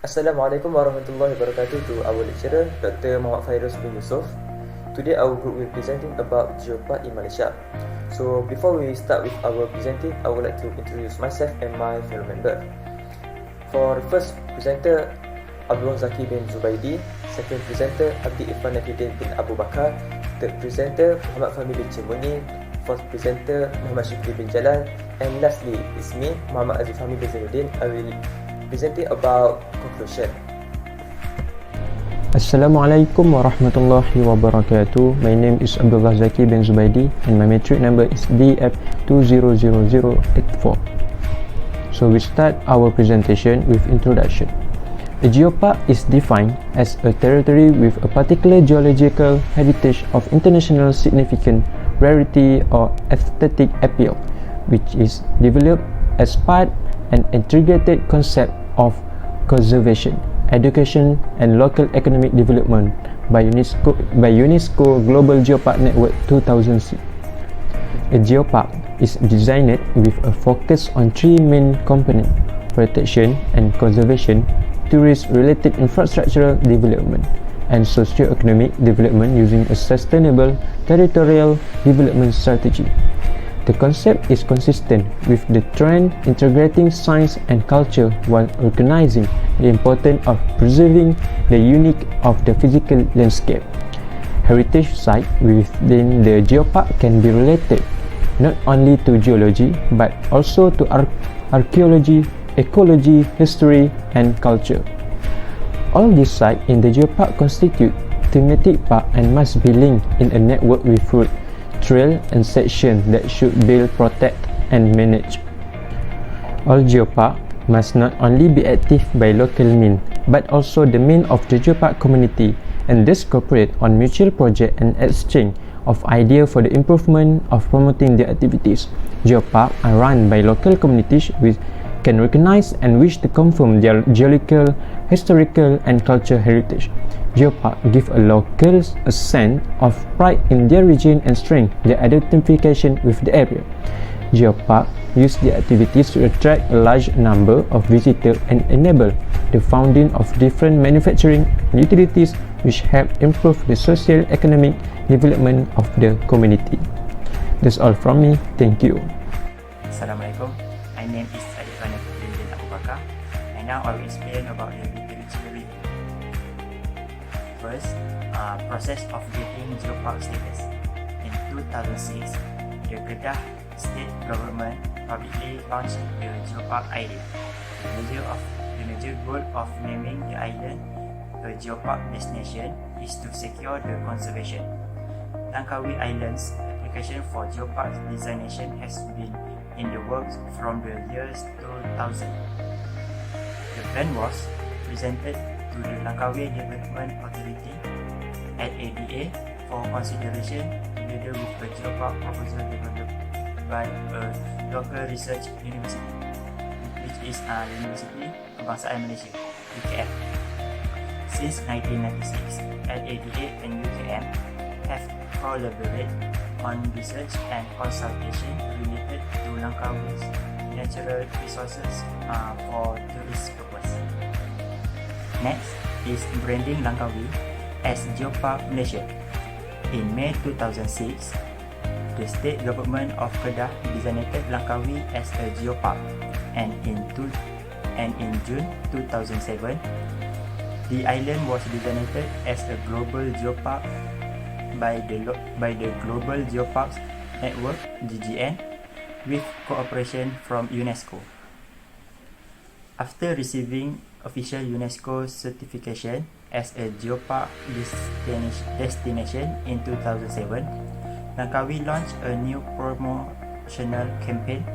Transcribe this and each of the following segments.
Assalamualaikum warahmatullahi wabarakatuh to our lecturer, Dr. Muhammad Fairuz bin Yusof. Today our group will be presenting about geopark in Malaysia. So before we start with our presenting, I would like to introduce myself and my fellow member. For the first presenter, Abdul Zaki bin Zubaidi. Second presenter, Abdi Irfan Nafidin bin Abu Bakar. Third presenter, Muhammad Fahmi bin Cimuni. Fourth presenter, Muhammad Syukri bin Jalal. And lastly, it's me, Muhammad Aziz Fahmi bin Zainuddin. I will presenting about conclusion. Assalamualaikum warahmatullahi wabarakatuh. My name is Abdullah Zaki bin Zubaidi and my metric number is DF200084. So we start our presentation with introduction. A geopark is defined as a territory with a particular geological heritage of international significant rarity or aesthetic appeal, which is developed as part an integrated concept of conservation, education and local economic development by UNESCO Global Geopark Network 2006. A geopark is designed with a focus on three main components: protection and conservation, tourist-related infrastructural development, and socio-economic development using a sustainable territorial development strategy. The concept is consistent with the trend integrating science and culture while recognizing the importance of preserving the unique of the physical landscape. Heritage sites within the geopark can be related not only to geology but also to archaeology, ecology, history and culture. All these sites in the geopark constitute thematic park and must be linked in a network with route, trail and section that should be protect and manage. All geopark must not only be active by local means but also the means of the geopark community and thus cooperate on mutual project and exchange of ideas for the improvement of promoting their activities. Geopark are run by local communities which can recognize and wish to confirm their geological, historical and cultural heritage. Geopark give a local a sense of pride in their region and strengthen their identification with the area. Geopark use the activities to attract a large number of visitors and enable the founding of different manufacturing and utilities which help improve the socio-economic development of the community. That's all from me. Thank you. Assalamualaikum. My name is Irfan Nafidin bin Abu Bakar and now I will explain about the literature. First, process of getting geopark status. In 2006, the Kedah state government publicly launched the geopark idea. The major goal of naming the island a geopark destination is to secure the conservation. Langkawi Island's application for geopark designation has been in the works from the years 2000. The plan was presented to the Langkawi Development Authority (LADA) for consideration together with a geopark proposal developed by a local research university, which is University Kebangsaan Malaysia (UKM). Since 1996, LADA and UKM have collaborated on research and consultation related to Langkawi's natural resources for tourist purpose. Next is branding Langkawi as Geopark Malaysia. In May 2006, the state government of Kedah designated Langkawi as a geopark, and in June 2007, the island was designated as a global geopark by the Global Geoparks Network (GGN) with cooperation from UNESCO. After receiving official UNESCO certification as a geopark destination in 2007, Langkawi launched a new promotional campaign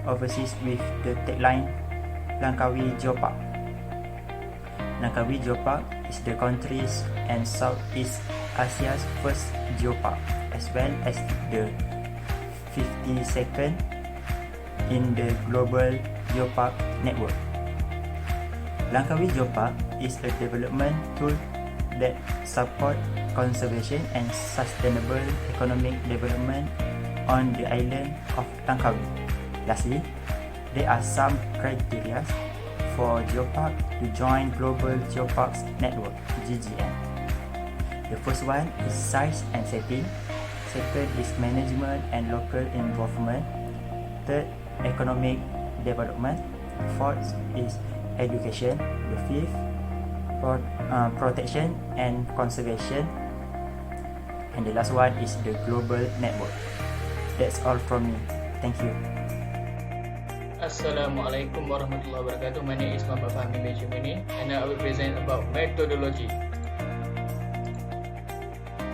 overseas with the tagline Langkawi Geopark. Langkawi Geopark is the country's and Southeast Asia's first geopark, as well as the 52nd in the Global Geopark Network. Langkawi Geopark is a development tool that supports conservation and sustainable economic development on the island of Langkawi. Lastly, there are some criteria for geopark to join Global Geoparks Network (GGN). The first one is size and setting. Second is management and local involvement. Third, economic development. Fourth is education. The fifth, protection and conservation. And the last one is the global network. That's all from me. Thank you. Assalamualaikum warahmatullahi wabarakatuh. My name is Muhammad Fahmi Benjamini and I will present about methodology.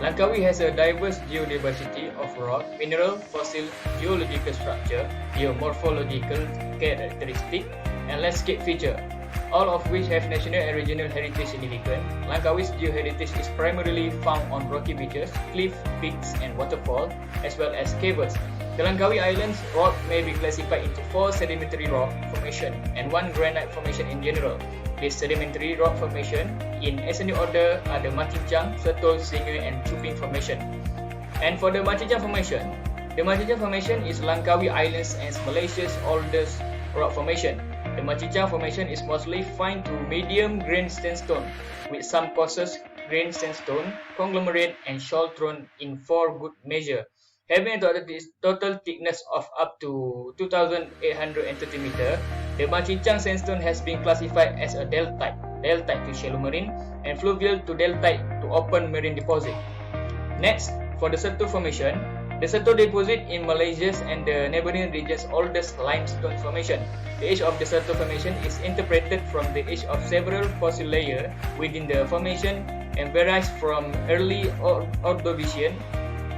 Langkawi has a diverse geodiversity of rock, mineral, fossil, geological structure, geomorphological characteristic, and landscape feature, all of which have national and regional heritage significance. Langkawi's geoheritage is primarily found on rocky beaches, cliff, peaks, and waterfalls, as well as caves. The Langkawi Islands rock may be classified into 4 sedimentary rock formation and 1 granite formation in general. These sedimentary rock formation in ascending order are the Macincang, Sertol, Singa, and Cuping formation. And for the Macincang formation is Langkawi Islands and Malaysia's oldest rock formation. The Macincang formation is mostly fine to medium grain sandstone, with some coarser grain sandstone, conglomerate, and shoal thrown in for good measure. Having a total thickness of up to 2,830 meter, the Macincang sandstone has been classified as a deltite to shallow marine, and fluvial to deltite to open marine deposit. Next, for the Sertol formation, the Sertol deposit in Malaysia's and the neighboring region's oldest limestone formation. The age of the Sertol formation is interpreted from the age of several fossil layers within the formation and varies from early Ordovician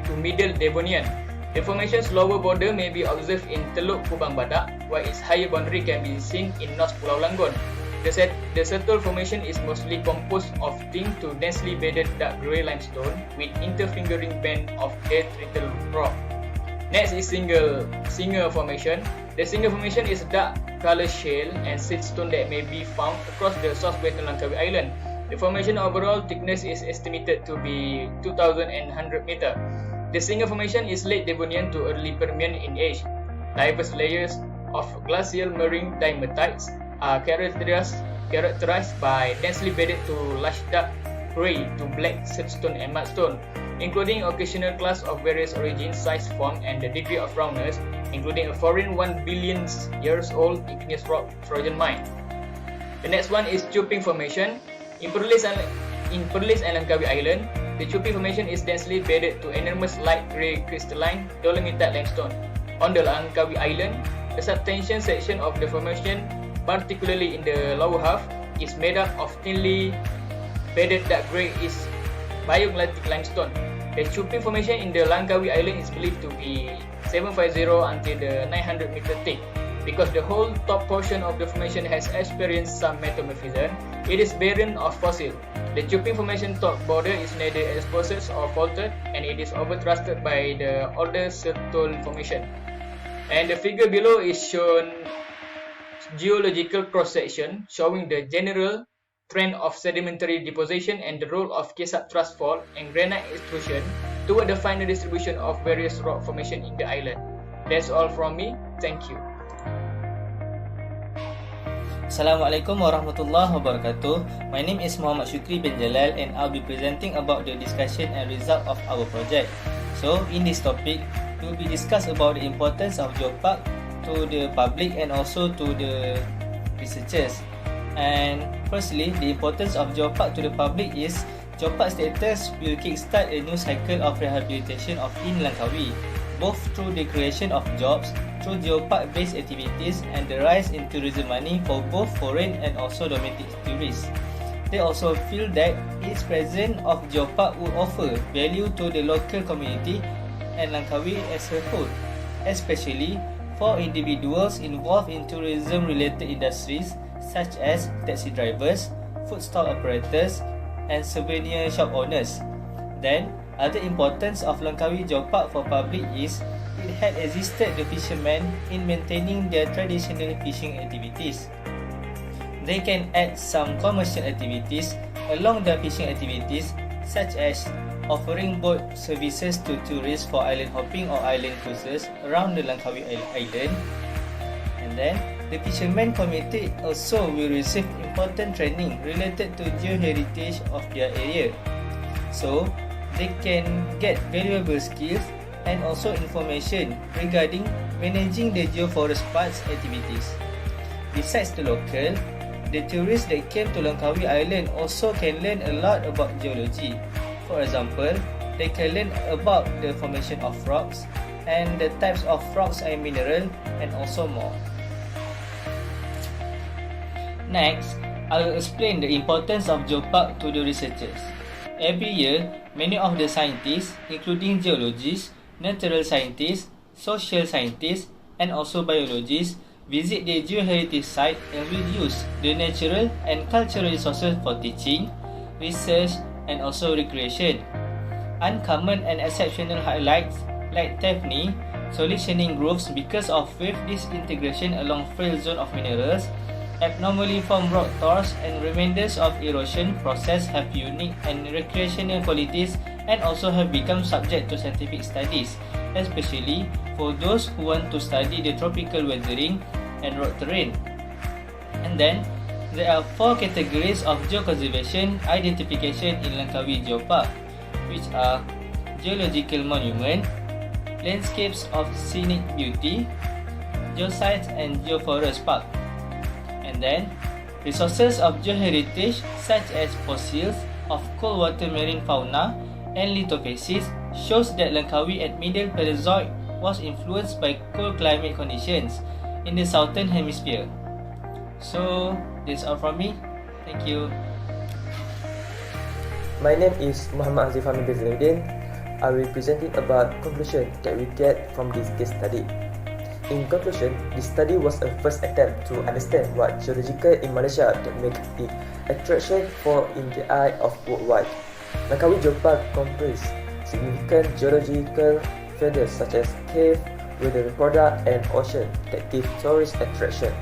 to Middle Devonian. The formation's lower border may be observed in Teluk Kubang Badak, while its higher boundary can be seen in North Pulau Langgon. The Sertol formation is mostly composed of thin to densely bedded dark grey limestone with interfingering band of detrital rock. Next is Singa formation. The Singa formation is a dark color shale and siltstone that may be found across the southwestern Langkawi Island. The formation overall thickness is estimated to be 2,100 meter. The Singa formation is late Devonian to early Permian in age. Diverse layers of glacial marine dimetites are characterized by densely bedded to lush dark grey to black siltstone and mudstone, including occasional class of various origins, size, form, and the degree of roundness, including a foreign 1 billion years old igneous rock Trojan mine. The next one is Cuping formation. In Perlis and Langkawi Island, the Cuping formation is densely bedded to enormous light grey crystalline dolomitite limestone. On the Langkawi Island, the subtension section of the formation, particularly in the lower half, is made up of thinly bedded dark grey bioglacic limestone. The Cuping formation in the Langkawi Island is believed to be 750 until the 900 meter thick. Because the whole top portion of the formation has experienced some metamorphism, it is barren of fossil. The Cuping formation top border is neither exposed or faulted, and it is overthrusted by the older Sertol formation. And the figure below is shown geological cross-section showing the general trend of sedimentary deposition and the role of Kesap thrust fault and granite extrusion toward the final distribution of various rock formation in the island. That's all from me. Thank you. Assalamualaikum warahmatullahi wabarakatuh. My name is Muhammad Shukri bin Jalal and I'll be presenting about the discussion and result of our project. So, in this topic, we will be discuss about the importance of geopark to the public and also to the researchers. And firstly, the importance of geopark to the public is geopark status will kickstart a new cycle of rehabilitation of in Langkawi, both through the creation of jobs, through geopark-based activities and the rise in tourism money for both foreign and also domestic tourists. They also feel that its presence of geopark will offer value to the local community and Langkawi as a whole, especially for individuals involved in tourism-related industries such as taxi drivers, food stall operators, and souvenir shop owners. Then, other importance of Langkawi Geopark for public is it had assisted the fishermen in maintaining their traditional fishing activities. They can add some commercial activities along the fishing activities such as offering boat services to tourists for island hopping or island cruises around the Langkawi Island. And then, The fishermen committee also will receive important training related to geoheritage of their area, so they can get valuable skills and also information regarding managing the geoforest parks activities. Besides the local, the tourists that came to Langkawi Island also can learn a lot about geology. For example, they can learn about the formation of rocks and the types of rocks and mineral, and also more. Next, I will explain the importance of geopark to the researchers. Every year, many of the scientists, including geologists, natural scientists, social scientists, and also biologists, visit the geoheritage site and will use the natural and cultural resources for teaching, research, and also recreation. Uncommon and exceptional highlights like Daphne, solutioning grooves because of wave disintegration along frail zone of minerals, abnormally formed rock tors, and remainders of erosion process have unique and recreational qualities and also have become subject to scientific studies, especially for those who want to study the tropical weathering and rock terrain. And then, there are 4 categories of geoconservation identification in Langkawi Geopark, which are geological monument, landscapes of scenic beauty, geosites, and geoforest park. And then, resources of geoheritage such as fossils of cold water marine fauna and lithophases shows that Langkawi at Middle Paleozoic was influenced by cold climate conditions in the southern hemisphere. So, that's all from me. Thank you. My name is Muhammad Azif Hamid Zainuddin. I will be presenting about conclusion that we get from this case study. In conclusion, this study was a first attempt to understand what geological in Malaysia that make it attraction for in the eye of worldwide. Langkawi Geopark comprises significant geological features such as cave, weathering product, and ocean that give tourist attraction.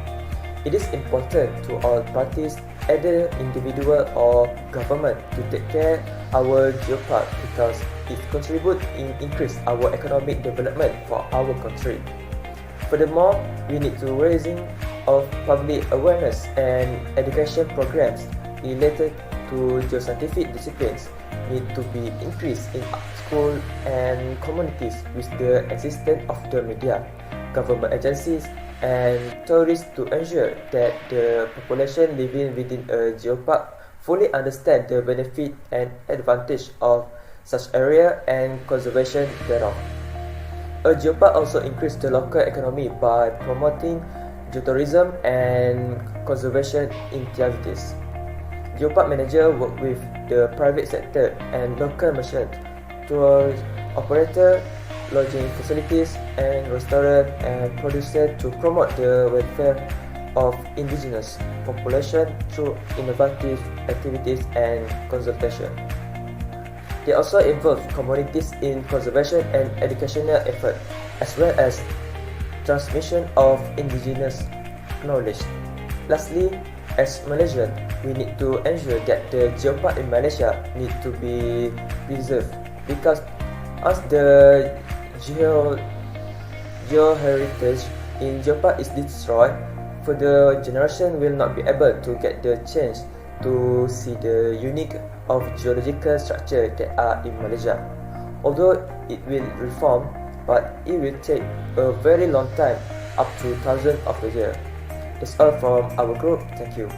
It is important to all parties, either individual or government, to take care our geopark because it contributes in increase our economic development for our country. Furthermore, we need to raising of public awareness and education programs related to geoscientific disciplines need to be increased in school and communities with the existence of the media, government agencies, and tourists to ensure that the population living within a geopark fully understand the benefit and advantage of such area and conservation thereof. A geopark also increases the local economy by promoting geotourism and conservation activities. Geopark manager work with the private sector and local merchants, tour operator, lodging facilities, and restaurant and producer to promote the welfare of indigenous population through innovative activities and consultation. They also involve communities in conservation and educational effort, as well as transmission of indigenous knowledge. Lastly, as Malaysian, we need to ensure that the geopark in Malaysia need to be preserved because as the geoheritage in geopark is destroyed, further generation will not be able to get the chance to see the unique of geological structure that are in Malaysia. Although it will reform, but it will take a very long time, up to thousands of years. That's all from our group. Thank you.